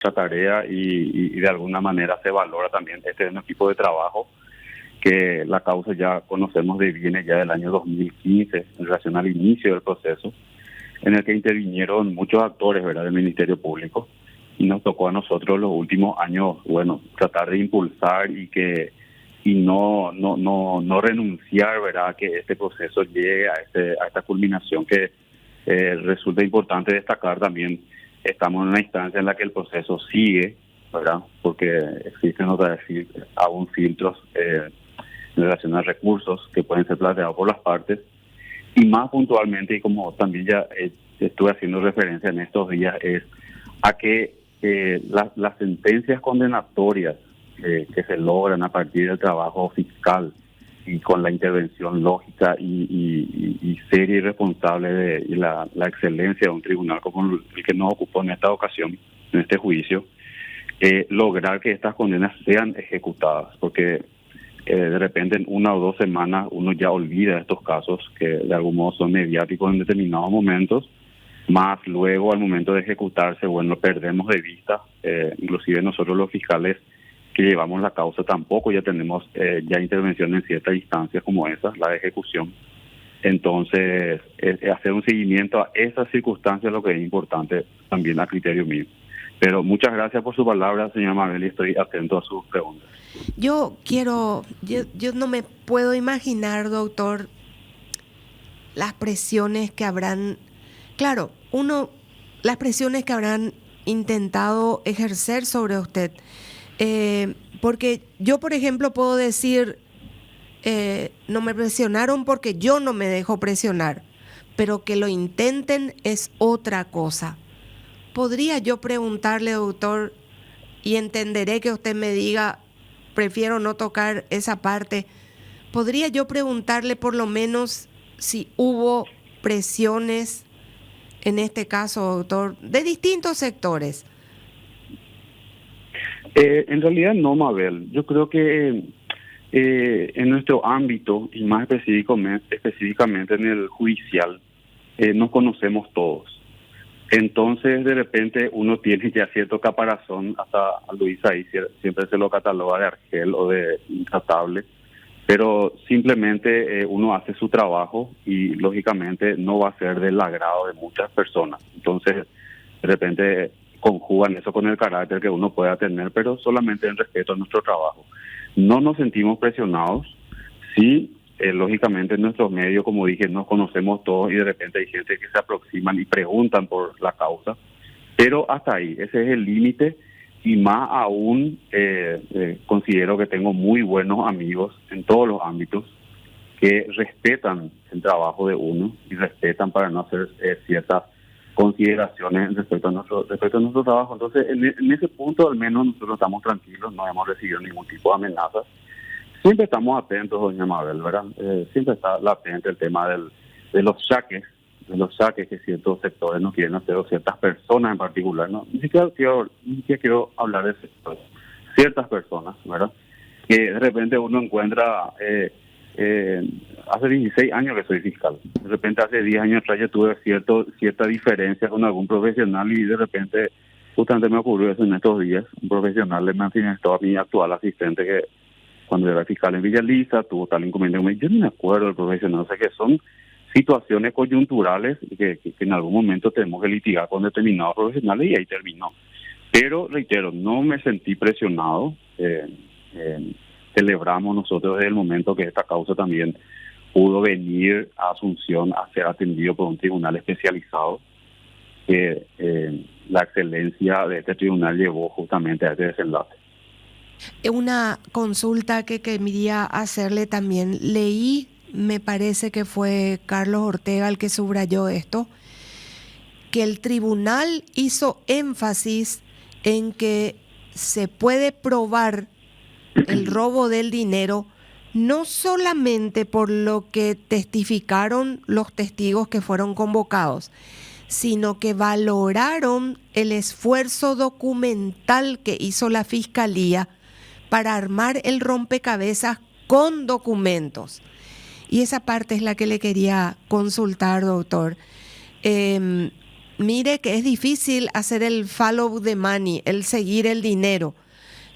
mucha tarea y de alguna manera se valora también. Este es un equipo de trabajo que la causa ya conocemos de viene ya del año 2015 en relación al inicio del proceso, en el que intervinieron muchos actores, ¿verdad?, del Ministerio Público, y nos tocó a nosotros los últimos años, bueno, tratar de impulsar y no renunciar, ¿verdad?, a que este proceso llegue a esta culminación que resulta importante destacar también. Estamos en una instancia en la que el proceso sigue, ¿verdad?, porque existen aún filtros en relación a recursos que pueden ser planteados por las partes, y más puntualmente, y como también ya estuve haciendo referencia en estos días, es a que las sentencias condenatorias que se logran a partir del trabajo fiscal y con la intervención lógica y seria y responsable y la excelencia de un tribunal como el que nos ocupó en esta ocasión, en este juicio, lograr que estas condenas sean ejecutadas, porque de repente en 1 o 2 semanas uno ya olvida estos casos que de algún modo son mediáticos en determinados momentos, más luego al momento de ejecutarse, bueno, perdemos de vista, inclusive nosotros los fiscales que llevamos la causa tampoco ya tenemos ya intervención en ciertas instancias como esa, la de ejecución. Entonces, hacer un seguimiento a esas circunstancias es lo que es importante también a criterio mío. Pero muchas gracias por su palabra, señora Mabel, y estoy atento a sus preguntas. Yo no me puedo imaginar, doctor, las presiones que habrán, claro, las presiones que habrán intentado ejercer sobre usted. Porque yo, por ejemplo, puedo decir, no me presionaron porque yo no me dejo presionar, pero que lo intenten es otra cosa. ¿Podría yo preguntarle, doctor, y entenderé que usted me diga, prefiero no tocar esa parte? ¿Podría yo preguntarle por lo menos si hubo presiones, en este caso, doctor, de distintos sectores? En realidad no, Mabel. Yo creo que en nuestro ámbito, y más específicamente en el judicial, nos conocemos todos. Entonces, de repente, uno tiene ya cierto caparazón, hasta a Luisa ahí siempre se lo cataloga de argel o de intratable, pero simplemente uno hace su trabajo y, lógicamente, no va a ser del agrado de muchas personas. Entonces, de repente, conjugan eso con el carácter que uno pueda tener, pero solamente en respeto a nuestro trabajo. No nos sentimos presionados, sí. Lógicamente en nuestros medios, como dije, nos conocemos todos y de repente hay gente que se aproximan y preguntan por la causa, pero hasta ahí, ese es el límite, y más aún considero que tengo muy buenos amigos en todos los ámbitos que respetan el trabajo de uno y respetan para no hacer ciertas consideraciones respecto a nuestro trabajo. Entonces, en ese punto al menos nosotros estamos tranquilos, no hemos recibido ningún tipo de amenazas. Siempre estamos atentos, doña Mabel, ¿verdad? Siempre está latente el tema de los saques que ciertos sectores no quieren hacer, o ciertas personas en particular, ¿no? Ni siquiera quiero hablar de sectores, ciertas personas, ¿verdad? Que de repente uno encuentra, hace 16 años que soy fiscal, de repente hace 10 años atrás yo tuve cierta diferencia con algún profesional y de repente justamente me ocurrió eso en estos días. Un profesional le manifestó a mi actual asistente que cuando era fiscal en Villa Lisa, tuvo tal inconveniente. Yo no me acuerdo del profesional, o sea que son situaciones coyunturales que en algún momento tenemos que litigar con determinados profesionales y ahí terminó. Pero, reitero, no me sentí presionado. Celebramos nosotros desde el momento que esta causa también pudo venir a Asunción a ser atendido por un tribunal especializado, que la excelencia de este tribunal llevó justamente a este desenlace. Una consulta que quería hacerle también. Leí, me parece que fue Carlos Ortega el que subrayó esto, que el tribunal hizo énfasis en que se puede probar el robo del dinero no solamente por lo que testificaron los testigos que fueron convocados, sino que valoraron el esfuerzo documental que hizo la Fiscalía para armar el rompecabezas con documentos. Y esa parte es la que le quería consultar, doctor. mire que es difícil hacer el follow the money, el seguir el dinero,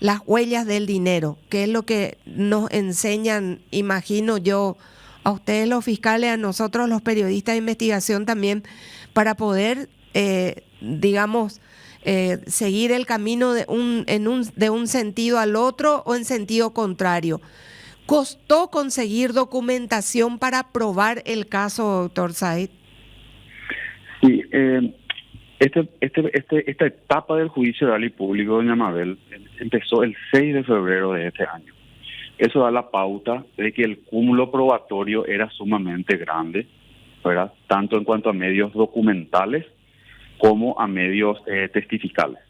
las huellas del dinero, que es lo que nos enseñan, imagino yo, a ustedes los fiscales, a nosotros los periodistas de investigación también, para poder, digamos, seguir el camino de un sentido al otro o en sentido contrario. ¿Costó conseguir documentación para probar el caso, doctor Said? Sí, esta etapa del juicio oral y público, doña Mabel, empezó el 6 de febrero de este año. Eso da la pauta de que el cúmulo probatorio era sumamente grande, ¿verdad? Tanto en cuanto a medios documentales como a medios testificales.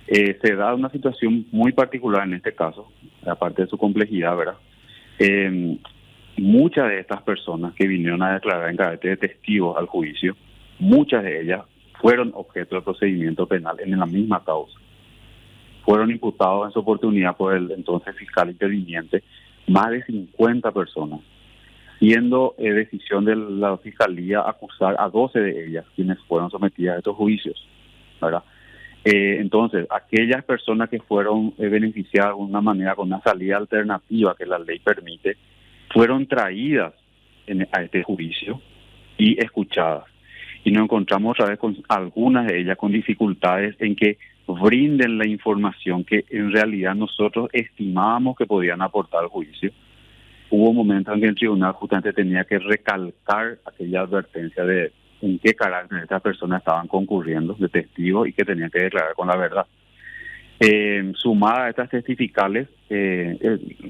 Se da una situación muy particular en este caso, aparte de su complejidad, ¿verdad? Muchas de estas personas que vinieron a declarar en carácter de testigos al juicio, muchas de ellas fueron objeto de procedimiento penal en la misma causa. Fueron imputados en su oportunidad por el entonces fiscal interviniente más de 50 personas, siendo decisión de la Fiscalía acusar a 12 de ellas, quienes fueron sometidas a estos juicios, ¿verdad? Entonces, aquellas personas que fueron beneficiadas de alguna manera con una salida alternativa que la ley permite, fueron traídas a este juicio y escuchadas. Y nos encontramos otra vez con algunas de ellas con dificultades en que brinden la información que en realidad nosotros estimábamos que podían aportar al juicio. Hubo momentos en que el tribunal justamente tenía que recalcar aquella advertencia de en qué carácter estas personas estaban concurriendo de testigos y que tenían que declarar con la verdad. Sumada a estas testificales,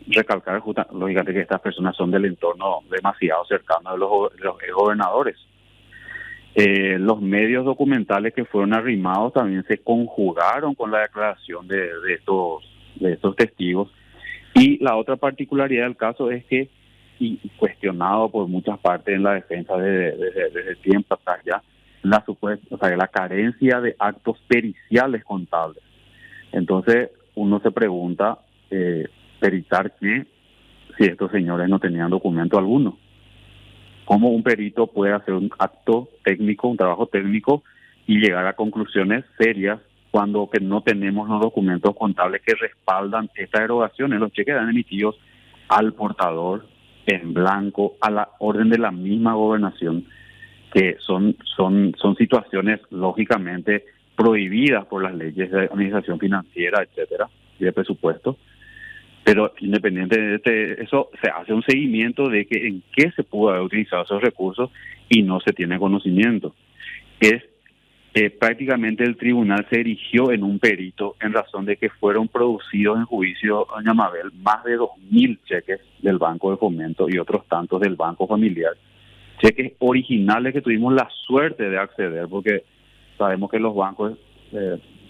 recalcar lógicamente que estas personas son del entorno demasiado cercano de los gobernadores. Los medios documentales que fueron arrimados también se conjugaron con la declaración de estos testigos. Y la otra particularidad del caso es que, y cuestionado por muchas partes en la defensa desde tiempo hasta allá, la carencia de actos periciales contables. Entonces uno se pregunta, peritar qué, si estos señores no tenían documento alguno. ¿Cómo un perito puede hacer un acto técnico, un trabajo técnico y llegar a conclusiones serias cuando que no tenemos los documentos contables que respaldan estas erogaciones? Los cheques eran emitidos al portador en blanco, a la orden de la misma gobernación, que son situaciones lógicamente prohibidas por las leyes de administración financiera, etcétera, y de presupuesto. Pero independiente de eso, se hace un seguimiento de que en qué se pudo haber utilizado esos recursos y no se tiene conocimiento. Prácticamente el tribunal se erigió en un perito en razón de que fueron producidos en juicio, doña Mabel, más de 2.000 cheques del Banco de Fomento y otros tantos del Banco Familiar. Cheques originales que tuvimos la suerte de acceder, porque sabemos que los bancos,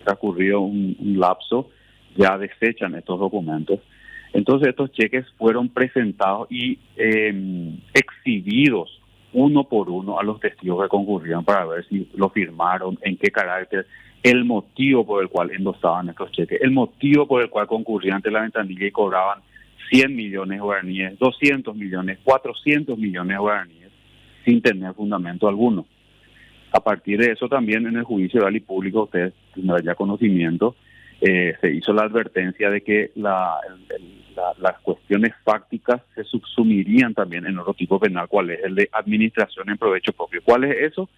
transcurrido un lapso, ya desechan estos documentos. Entonces estos cheques fueron presentados y exhibidos uno por uno a los testigos que concurrieron para ver si lo firmaron, en qué carácter, el motivo por el cual endosaban estos cheques, el motivo por el cual concurrían ante la ventanilla y cobraban 100 millones de guaraníes, 200 millones, 400 millones de guaraníes, sin tener fundamento alguno. A partir de eso también en el juicio oral y público, ustedes tendrán ya conocimiento, se hizo la advertencia de que las cuestiones fácticas se subsumirían también en otro tipo penal, cuál es el de administración en provecho propio. ¿Cuál es eso?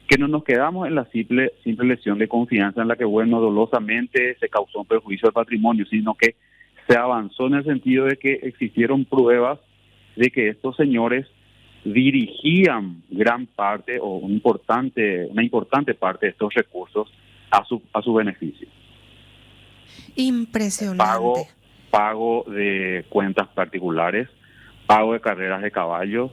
Que no nos quedamos en la simple lesión de confianza en la que, bueno, dolosamente se causó un perjuicio al patrimonio, sino que se avanzó en el sentido de que existieron pruebas de que estos señores dirigían gran parte o una importante parte de estos recursos a su beneficio. Impresionante. Pago de cuentas particulares, pago de carreras de caballo,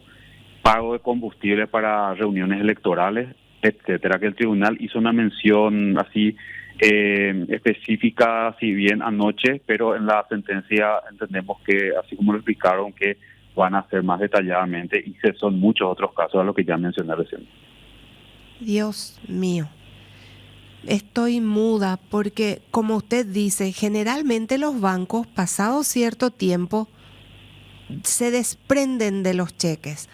pago de combustible para reuniones electorales, etcétera, que el tribunal hizo una mención así específica, si bien anoche, pero en la sentencia entendemos que, así como lo explicaron, que van a hacer más detalladamente, y son muchos otros casos a los que ya mencioné recién. Dios mío. Estoy muda porque, como usted dice, generalmente los bancos, pasado cierto tiempo, se desprenden de los cheques.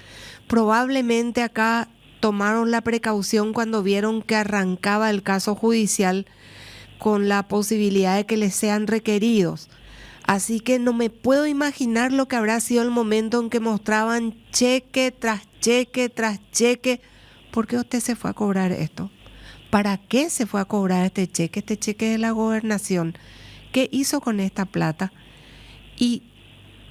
Probablemente acá tomaron la precaución cuando vieron que arrancaba el caso judicial con la posibilidad de que les sean requeridos. Así que no me puedo imaginar lo que habrá sido el momento en que mostraban cheque tras cheque tras cheque. ¿Por qué usted se fue a cobrar esto? ¿Para qué se fue a cobrar este cheque? Este cheque de la gobernación. ¿Qué hizo con esta plata? Y,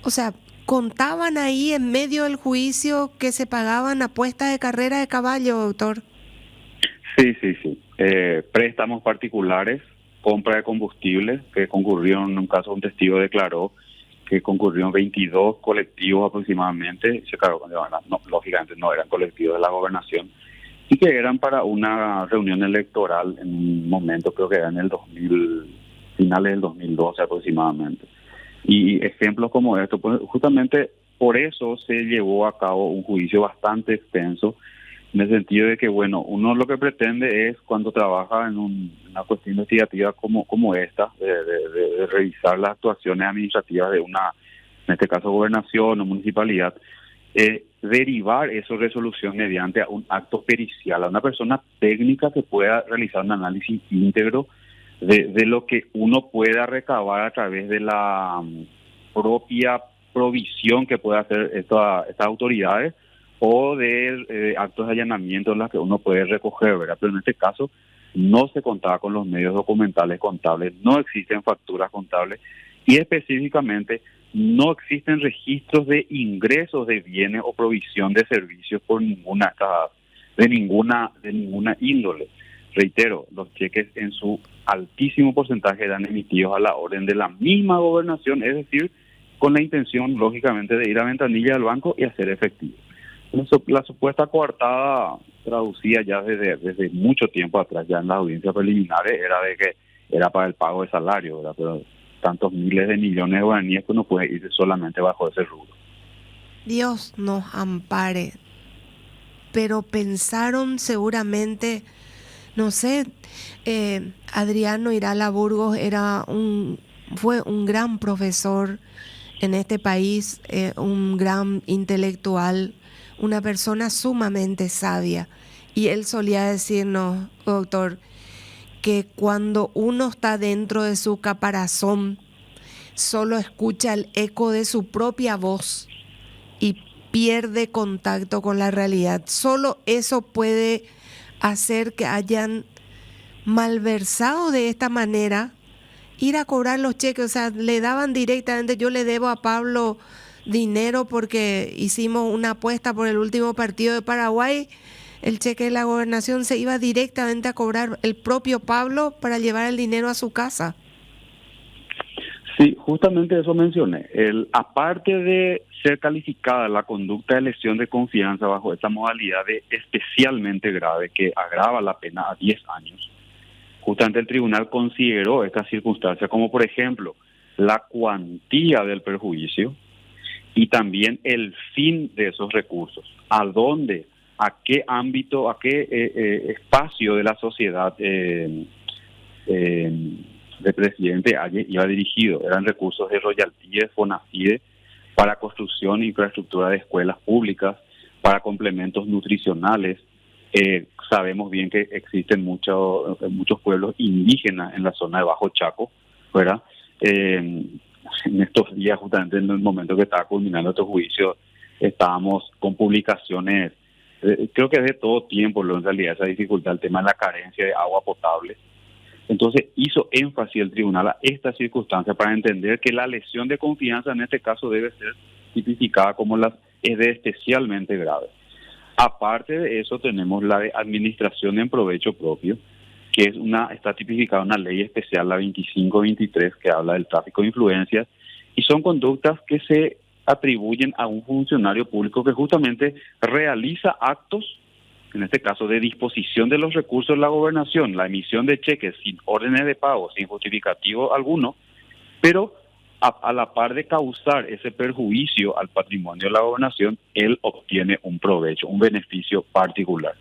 o sea, contaban ahí en medio del juicio que se pagaban apuestas de carrera de caballo, doctor. Sí. Préstamos particulares, compra de combustible, que concurrieron, en un caso un testigo declaró que concurrieron 22 colectivos aproximadamente, lógicamente no eran colectivos de la gobernación, y que eran para una reunión electoral en un momento, creo que era en el finales del 2012 aproximadamente. Y ejemplos como estos, pues justamente por eso se llevó a cabo un juicio bastante extenso, en el sentido de que, bueno, uno lo que pretende es, cuando trabaja en una cuestión investigativa como esta, de revisar las actuaciones administrativas de una, en este caso, gobernación o municipalidad, derivar esa resolución mediante un acto pericial, a una persona técnica que pueda realizar un análisis íntegro de lo que uno pueda recabar a través de la propia provisión que pueda hacer estas autoridades, o de actos de allanamiento en los que uno puede recoger, ¿verdad? Pero en este caso no se contaba con los medios documentales contables, no existen facturas contables y específicamente no existen registros de ingresos de bienes o provisión de servicios por de ninguna índole. Reitero, los cheques en su altísimo porcentaje eran emitidos a la orden de la misma gobernación, es decir, con la intención, lógicamente, de ir a ventanilla del banco y hacer efectivo. La supuesta coartada, traducida ya desde mucho tiempo atrás, ya en las audiencias preliminares, era de que era para el pago de salario, ¿verdad? Pero tantos miles de millones de guaraníes que uno puede ir solamente bajo ese rubro. Dios nos ampare. Pero pensaron seguramente, no sé, Adriano Irala Burgos fue un gran profesor en este país, un gran intelectual, una persona sumamente sabia. Y él solía decirnos, doctor, que cuando uno está dentro de su caparazón, solo escucha el eco de su propia voz y pierde contacto con la realidad. Solo eso puede hacer que hayan malversado de esta manera, ir a cobrar los cheques. O sea, le daban directamente, yo le debo a Pablo dinero porque hicimos una apuesta por el último partido de Paraguay, el cheque de la gobernación se iba directamente a cobrar el propio Pablo para llevar el dinero a su casa. Sí, justamente eso mencioné. Aparte de ser calificada la conducta de lesión de confianza bajo esta modalidad de especialmente grave que agrava la pena a 10 años, justamente el tribunal consideró estas circunstancias como, por ejemplo, la cuantía del perjuicio y también el fin de esos recursos, a dónde, a qué ámbito, a qué espacio de la sociedad del presidente iba dirigido. Eran recursos de royalties, de Fonafide, para construcción e infraestructura de escuelas públicas, para complementos nutricionales. Sabemos bien que existen muchos pueblos indígenas en la zona de Bajo Chaco, ¿verdad? En estos días, justamente en el momento que estaba culminando este juicio, estábamos con publicaciones, creo que es de todo tiempo, en realidad, esa dificultad, el tema de la carencia de agua potable. Entonces hizo énfasis el tribunal a esta circunstancia para entender que la lesión de confianza en este caso debe ser tipificada como es de especialmente grave. Aparte de eso, tenemos la de administración en provecho propio, que está tipificada en una ley especial, la 2523, que habla del tráfico de influencias, y son conductas que se atribuyen a un funcionario público que justamente realiza actos, en este caso de disposición de los recursos de la gobernación, la emisión de cheques sin órdenes de pago, sin justificativo alguno, pero a la par de causar ese perjuicio al patrimonio de la gobernación, él obtiene un provecho, un beneficio particular.